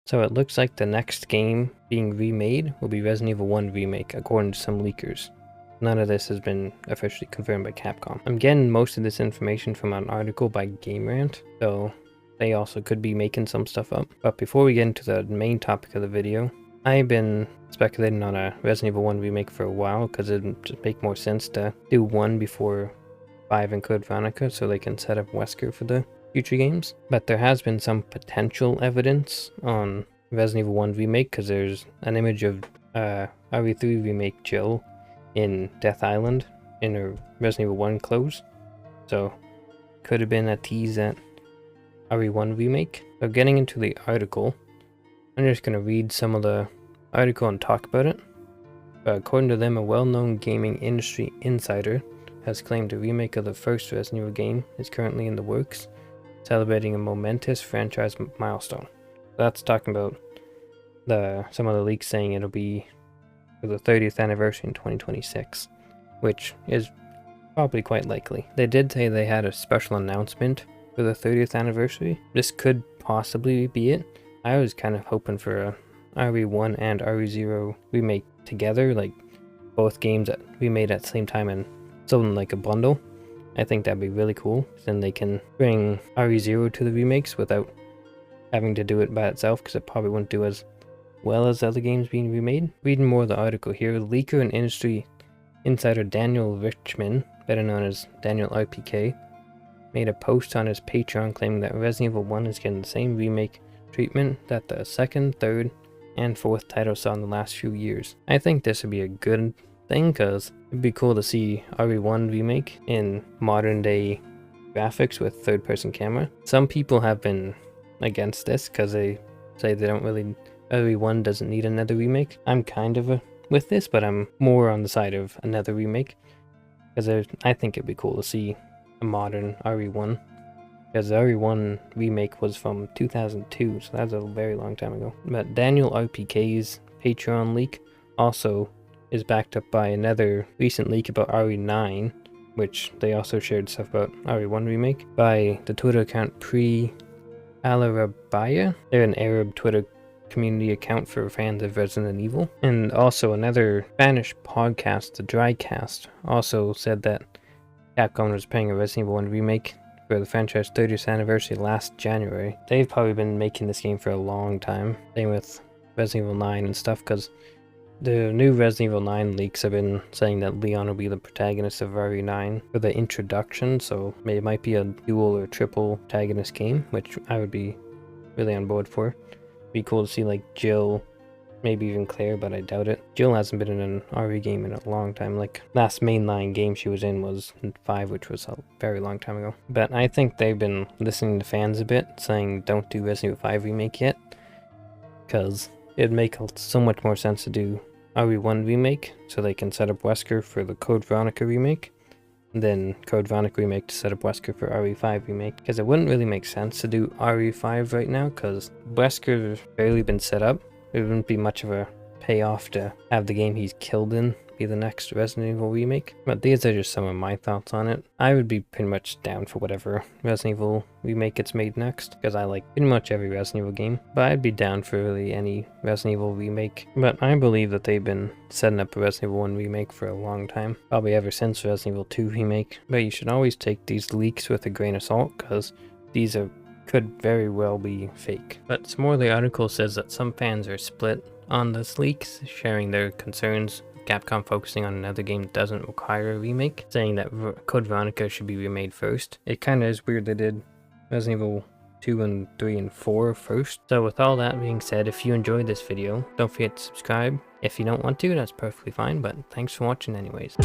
So it looks like the next game being remade will be Resident Evil 1 Remake, according to some leakers. None of this has been officially confirmed by Capcom. I'm getting most of this information from an article by Game Rant, so they also could be making some stuff up. But before we get into the main topic of the video, I've been speculating on a Resident Evil 1 remake for a while because it would just make more sense to do 1 before 5 and Code Veronica so they can set up Wesker for the future games. But there has been some potential evidence on Resident Evil 1 remake because there's an image of RE3 remake Jill in Death Island in her Resident Evil 1 clothes. So could have been a tease at RE1 remake. So getting into the article, I'm just going to read some of the article and talk about it. But according to them, a well-known gaming industry insider has claimed a remake of the first Resident Evil game is currently in the works, celebrating a momentous franchise milestone. That's talking about some of the leaks saying it'll be for the 30th anniversary in 2026, which is probably quite likely. They did say they had a special announcement for the 30th anniversary. This could possibly be it. I was kind of hoping for a RE1 and RE0 remake together, like both games that we made at the same time and sold in like a bundle. I think that'd be really cool. Then they can bring RE0 to the remakes without having to do it by itself, because it probably wouldn't do as well as other games being remade. Reading more of the article here, leaker and industry insider Daniel Richman, better known as Daniel RPK, made a post on his Patreon claiming that Resident Evil 1 is getting the same remake treatment that the second, third, and fourth title saw in the last few years. I think this would be a good thing because it'd be cool to see RE1 remake in modern day graphics with third person camera. Some people have been against this because they say they don't really, RE1 doesn't need another remake. I'm kind of with this, but I'm more on the side of another remake because I think it'd be cool to see a modern RE1, because the RE1 remake was from 2002, so that's a very long time ago. But Daniel RPK's Patreon leak also is backed up by another recent leak about RE9, which they also shared stuff about RE1 remake, by the Twitter account Al-Arabia. They're an Arab Twitter community account for fans of Resident Evil. And also another Spanish podcast, the Drycast, also said that Capcom was playing a Resident Evil 1 remake for the franchise 30th anniversary last January. They've probably been making this game for a long time. Same with Resident Evil 9 and stuff, because the new Resident Evil 9 leaks have been saying that Leon will be the protagonist of RE9 for the introduction, so it might be a dual or triple protagonist game, which I would be really on board for. It'd be cool to see like Jill, maybe even Claire, but I doubt it. Jill hasn't been in an RE game in a long time. Like, last mainline game she was in was 5, which was a very long time ago. But I think they've been listening to fans a bit, saying don't do Resident Evil 5 remake yet, because it'd make so much more sense to do RE1 remake so they can set up Wesker for the Code Veronica remake, and then Code Veronica remake to set up Wesker for RE5 remake, because it wouldn't really make sense to do RE5 right now because Wesker's barely been set up. It wouldn't be much of a payoff to have the game he's killed in be the next Resident Evil remake. But these are just some of my thoughts on it. I would be pretty much down for whatever Resident Evil remake gets made next, because I like pretty much every Resident Evil game. But I'd be down for really any Resident Evil remake. But I believe that they've been setting up a Resident Evil 1 remake for a long time. Probably ever since Resident Evil 2 remake. But you should always take these leaks with a grain of salt, because these could very well be fake. But some more of the article says that some fans are split on this leaks, sharing their concerns Capcom focusing on another game that doesn't require a remake, saying that Code Veronica should be remade first. It kind of is weird they did Resident Evil 2 and 3 and 4 first. So with all that being said, if you enjoyed this video, don't forget to subscribe. If you don't want to, that's perfectly fine, but thanks for watching anyways.